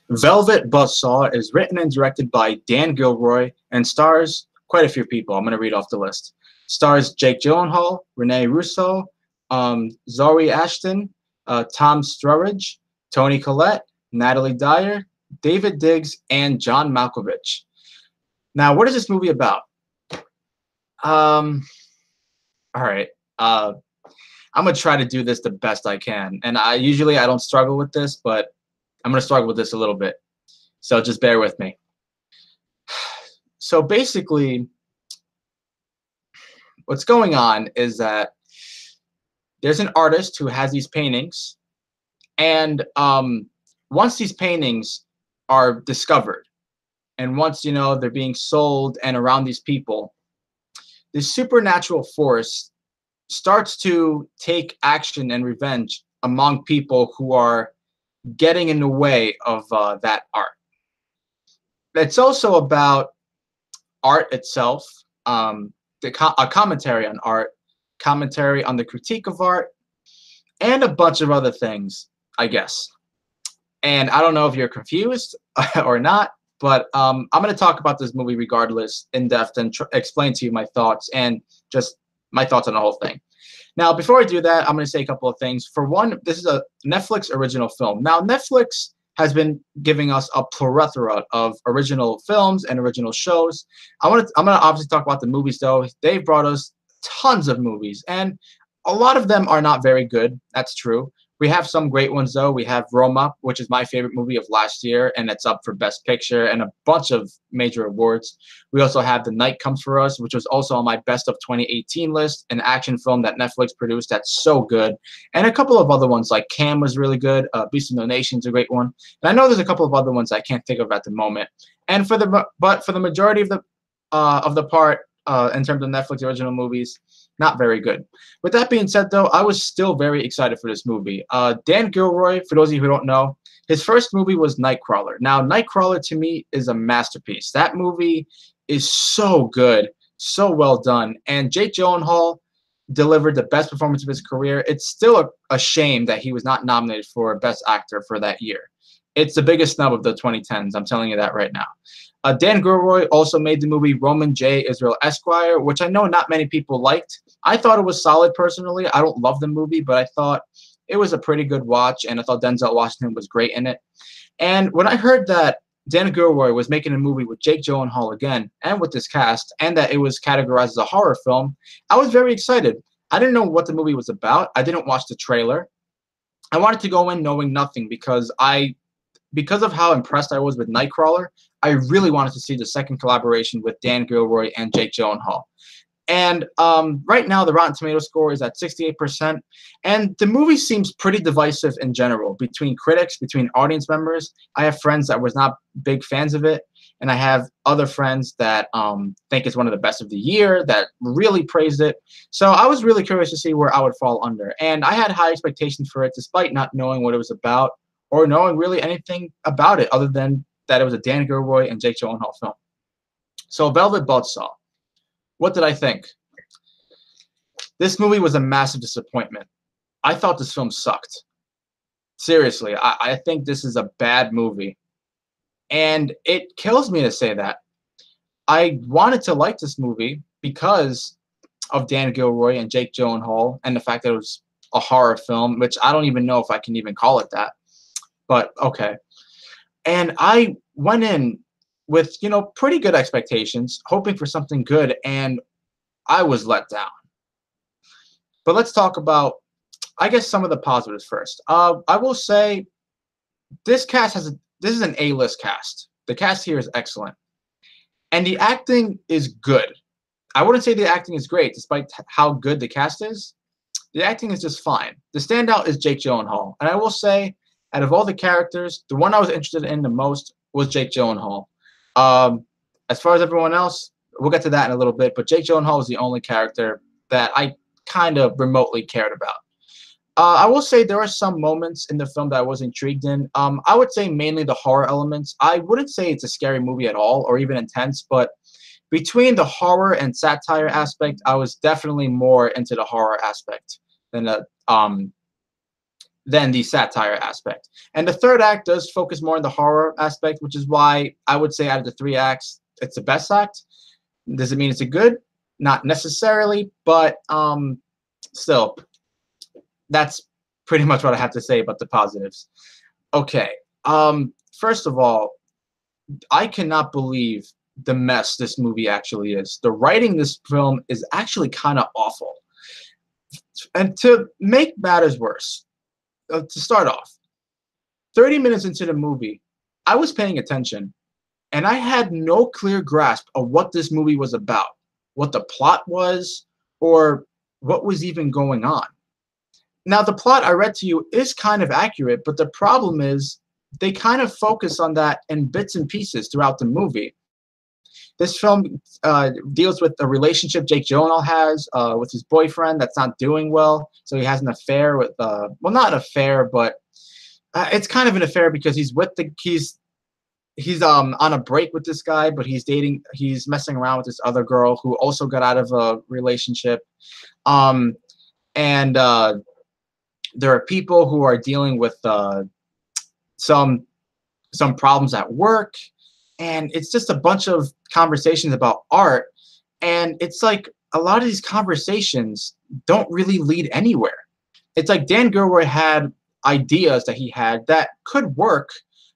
Velvet Buzzsaw is written and directed by Dan Gilroy and stars quite a few people. I'm going to read off the list. Stars Jake Gyllenhaal, Renee Russo, Zori Ashton, Tom Sturridge, Tony Collette, Natalie Dyer, David Diggs, and John Malkovich. Now, what is this movie about? Um, all right. I'm gonna try to do this the best I can, and I don't struggle with this, but I'm gonna struggle with this a little bit. So just bear with me. So basically, what's going on is that there's an artist who has these paintings, and once these paintings are discovered, and once they're being sold and around these people, this supernatural force starts to take action and revenge among people who are getting in the way of that art. It's also about art itself, a commentary on art, commentary on the critique of art, and a bunch of other things, I guess. And I don't know if you're confused or not, but I'm going to talk about this movie regardless in depth and explain to you my thoughts and just my thoughts on the whole thing. Now, before I do that, I'm going to say a couple of things. For one, this is a Netflix original film. Now, Netflix has been giving us a plethora of original films and original shows. I'm going to obviously talk about the movies, though. They've brought us tons of movies, and a lot of them are not very good. That's true. We have some great ones, though. We have Roma, which is my favorite movie of last year, and it's up for Best Picture and a bunch of major awards. We also have The Night Comes For Us, which was also on my Best of 2018 list, an action film that Netflix produced that's so good. And a couple of other ones, like Cam was really good. Beast of No Nation's a great one. And I know there's a couple of other ones I can't think of at the moment. And for the majority of the part, in terms of Netflix original movies, not very good. With that being said, though, I was still very excited for this movie. Dan Gilroy, for those of you who don't know, his first movie was Nightcrawler. Now, Nightcrawler to me is a masterpiece. That movie is so good, so well done. And Jake Gyllenhaal delivered the best performance of his career. It's still a shame that he was not nominated for Best Actor for that year. It's the biggest snub of the 2010s. I'm telling you that right now. Dan Gilroy also made the movie Roman J. Israel Esquire, which I know not many people liked. I thought it was solid personally. I don't love the movie, but I thought it was a pretty good watch, and I thought Denzel Washington was great in it. And when I heard that Dan Gilroy was making a movie with Jake Gyllenhaal again, and with this cast, and that it was categorized as a horror film, I was very excited. I didn't know what the movie was about. I didn't watch the trailer. I wanted to go in knowing nothing because of how impressed I was with Nightcrawler, I really wanted to see the second collaboration with Dan Gilroy and Jake Gyllenhaal. And right now, the Rotten Tomatoes score is at 68%. And the movie seems pretty divisive in general between critics, between audience members. I have friends that was not big fans of it. And I have other friends that think it's one of the best of the year, that really praised it. So I was really curious to see where I would fall under. And I had high expectations for it, despite not knowing what it was about or knowing really anything about it other than that it was a Dan Gilroy and Jake Gyllenhaal film. So Velvet Buzzsaw. What did I think? This movie was a massive disappointment. I thought this film sucked. Seriously, I think this is a bad movie. And it kills me to say that. I wanted to like this movie because of Dan Gilroy and Jake Gyllenhaal and the fact that it was a horror film, which I don't even know if I can even call it that. But okay. And I went in with, pretty good expectations, hoping for something good, and I was let down. But let's talk about, I guess, some of the positives first. I will say this is an A-list cast. The cast here is excellent. And the acting is good. I wouldn't say the acting is great, despite how good the cast is. The acting is just fine. The standout is Jake Gyllenhaal. And I will say, out of all the characters, the one I was interested in the most was Jake Gyllenhaal. As far as everyone else, we'll get to that in a little bit, but Jake Gyllenhaal was the only character that I kind of remotely cared about. I will say there are some moments in the film that I was intrigued in. I would say mainly the horror elements. I wouldn't say it's a scary movie at all or even intense, but between the horror and satire aspect, I was definitely more into the horror aspect than the than the satire aspect. And the third act does focus more on the horror aspect, which is why I would say out of the three acts, it's the best act. Does it mean it's a good? Not necessarily, but still, that's pretty much what I have to say about the positives. Okay. First of all, I cannot believe the mess this movie actually is. The writing in this film is actually kind of awful. And to make matters worse, to start off, 30 minutes into the movie, I was paying attention and I had no clear grasp of what this movie was about, what the plot was, or what was even going on. Now, the plot I read to you is kind of accurate, but the problem is they kind of focus on that in bits and pieces throughout the movie. This film deals with the relationship Jake Gyllenhaal has with his boyfriend that's not doing well. So he has an affair with, well, not an affair, but it's kind of an affair because he's on a break with this guy, but he's messing around with this other girl who also got out of a relationship. And there are people who are dealing with some problems at work, and it's just a bunch of conversations about art, and it's like a lot of these conversations don't really lead anywhere. It's like Dan Gilroy had ideas that he had that could work,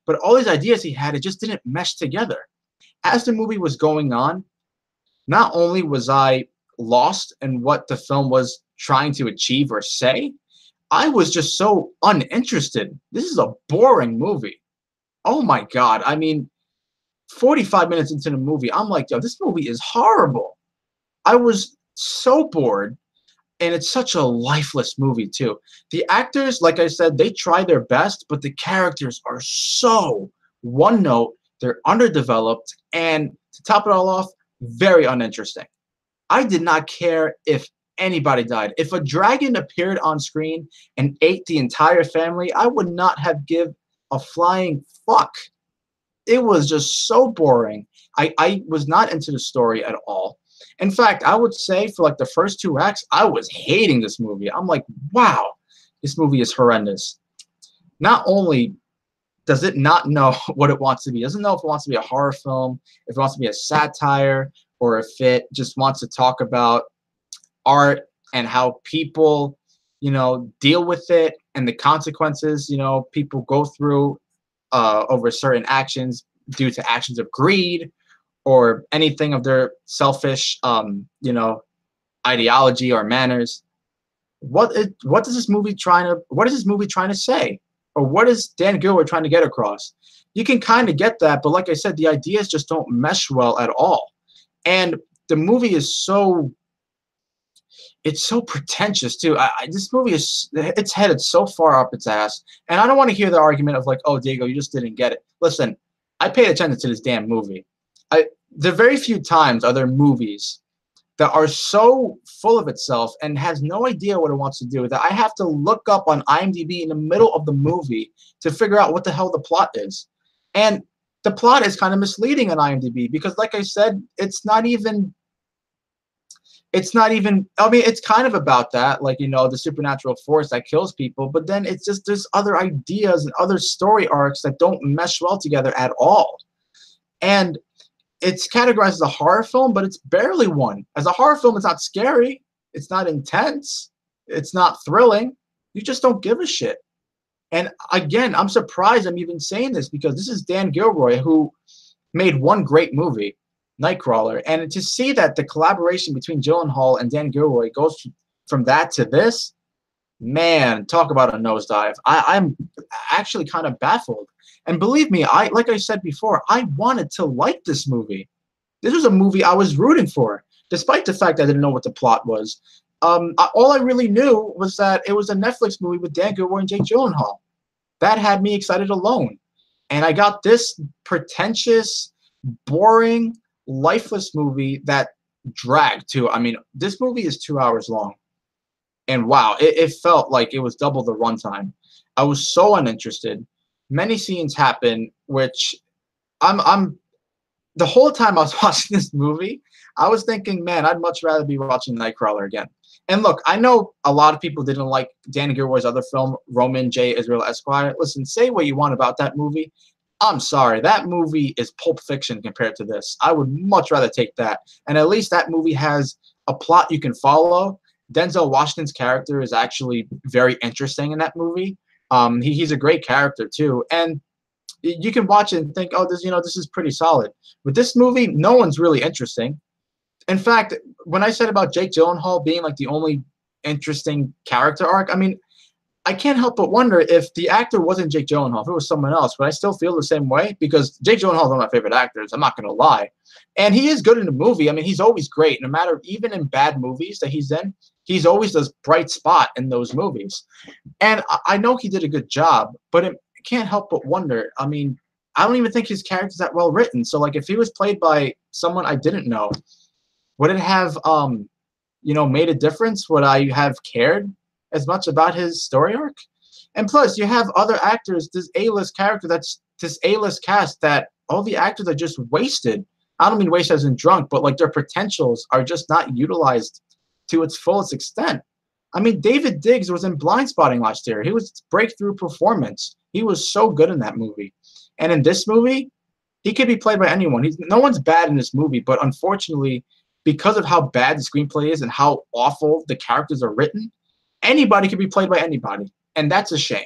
but all these ideas he had, it just didn't mesh together. As the movie was going on, not only was I lost in what the film was trying to achieve or say, I was just so uninterested. This is a boring movie. Oh my God. I mean, 45 minutes into the movie, I'm like, yo, this movie is horrible. I was so bored, and it's such a lifeless movie too. The actors, like I said, they try their best, but the characters are so one note, they're underdeveloped, and to top it all off, very uninteresting. I did not care if anybody died. If a dragon appeared on screen and ate the entire family, I would not have give a flying fuck. It was just so boring. I was not into the story at all. In fact, I would say for like the first two acts, I was hating this movie. I'm like, wow, this movie is horrendous. Not only does it not know what it wants to be, it doesn't know if it wants to be a horror film, if it wants to be a satire, or if it just wants to talk about art and how people, deal with it and the consequences, people go through over certain actions due to actions of greed or anything of their selfish, ideology or manners. What is this movie trying to say? Or what is Dan Gilroy trying to get across? You can kind of get that, but like I said, the ideas just don't mesh well at all. And the movie is so pretentious too. This movie it's headed so far up its ass, and I don't want to hear the argument of like, oh, Diego, you just didn't get it. Listen, I paid attention to this damn movie. The very few times are there movies that are so full of itself and has no idea what it wants to do that I have to look up on IMDb in the middle of the movie to figure out what the hell the plot is. And the plot is kind of misleading on IMDb because, like I said, it's not even, I mean, it's kind of about that, like, the supernatural force that kills people, but then it's just, there's other ideas and other story arcs that don't mesh well together at all. And it's categorized as a horror film, but it's barely one. As a horror film, it's not scary. It's not intense. It's not thrilling. You just don't give a shit. And again, I'm surprised I'm even saying this because this is Dan Gilroy, who made one great movie, Nightcrawler. And to see that the collaboration between Gyllenhaal and Dan Gilroy goes from that to this, man, talk about a nosedive. I'm actually kind of baffled. And believe me, like I said before, I wanted to like this movie. This was a movie I was rooting for, despite the fact I didn't know what the plot was. All I really knew was that it was a Netflix movie with Dan Gilroy and Jake Gyllenhaal. That had me excited alone. And I got this pretentious, boring, lifeless movie that dragged too. I mean, this movie is 2 hours long. And wow, it felt like it was double the runtime. I was so uninterested. Many scenes happen, which I'm the whole time I was watching this movie, I was thinking, man, I'd much rather be watching Nightcrawler again. And look, I know a lot of people didn't like Dan Gilroy's other film, Roman J. Israel Esquire. Listen, say what you want about that movie. I'm sorry, that movie is Pulp Fiction compared to this. I would much rather take that. And at least that movie has a plot you can follow. Denzel Washington's character is actually very interesting in that movie. He's a great character too, and you can watch it and think, oh, this is pretty solid. With this movie, no one's really interesting. In fact, when I said about Jake Gyllenhaal being like the only interesting character arc, I mean, I can't help but wonder if the actor wasn't Jake Gyllenhaal, if it was someone else, would I still feel the same way? Because Jake Gyllenhaal is one of my favorite actors. I'm not going to lie. And he is good in the movie. I mean, he's always great. No matter, even in bad movies that he's in, he's always this bright spot in those movies. And I know he did a good job, but it can't help but wonder. I mean, I don't even think his character's that well written. So, like, if he was played by someone I didn't know, would it have, made a difference? Would I have cared as much about his story arc? And plus, you have other actors, this A-list cast that all the actors are just wasted. I don't mean wasted as in drunk, but like their potentials are just not utilized to its fullest extent. I mean, David Diggs was in Blindspotting last year. He was breakthrough performance. He was so good in that movie. And in this movie, he could be played by anyone. No one's bad in this movie, but unfortunately, because of how bad the screenplay is and how awful the characters are written, anybody can be played by anybody, and that's a shame.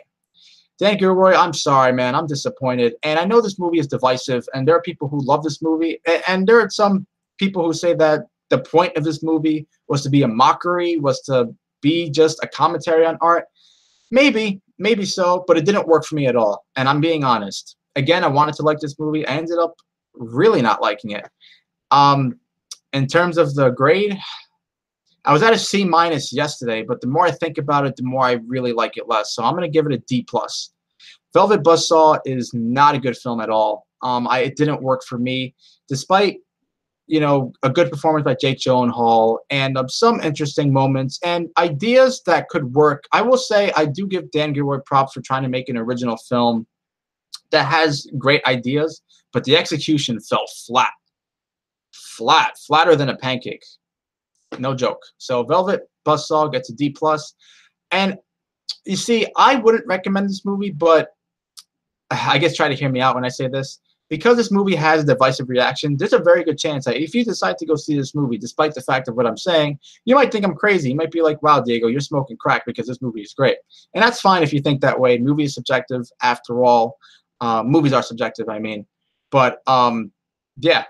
Dan Gilroy, I'm sorry, man. I'm disappointed. And I know this movie is divisive, and there are people who love this movie, and there are some people who say that the point of this movie was to be a mockery, was to be just a commentary on art. Maybe so, but it didn't work for me at all, and I'm being honest. Again, I wanted to like this movie. I ended up really not liking it. In terms of the grade, I was at a C- yesterday, but the more I think about it, the more I really like it less. So I'm going to give it a D+. Velvet Buzzsaw is not a good film at all. It didn't work for me, despite a good performance by Jake Gyllenhaal and some interesting moments and ideas that could work. I will say I do give Dan Gilroy props for trying to make an original film that has great ideas, but the execution fell flatter than a pancake. No joke. So Velvet Buzzsaw gets a D+. And you see, I wouldn't recommend this movie, but I guess try to hear me out when I say this. Because this movie has a divisive reaction, there's a very good chance that if you decide to go see this movie, despite the fact of what I'm saying, you might think I'm crazy. You might be like, wow, Diego, you're smoking crack because this movie is great. And that's fine if you think that way. Movie is subjective after all. Movies are subjective, I mean. But, yeah.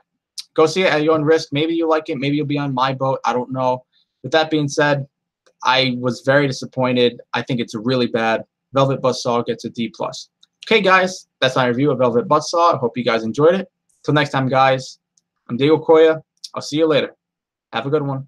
Go see it at your own risk. Maybe you like it. Maybe you'll be on my boat. I don't know. With that being said, I was very disappointed. I think it's really bad. Velvet Buzzsaw gets a D+. Okay, guys, that's my review of Velvet Buzzsaw. I hope you guys enjoyed it. Till next time, guys, I'm Diego Coya. I'll see you later. Have a good one.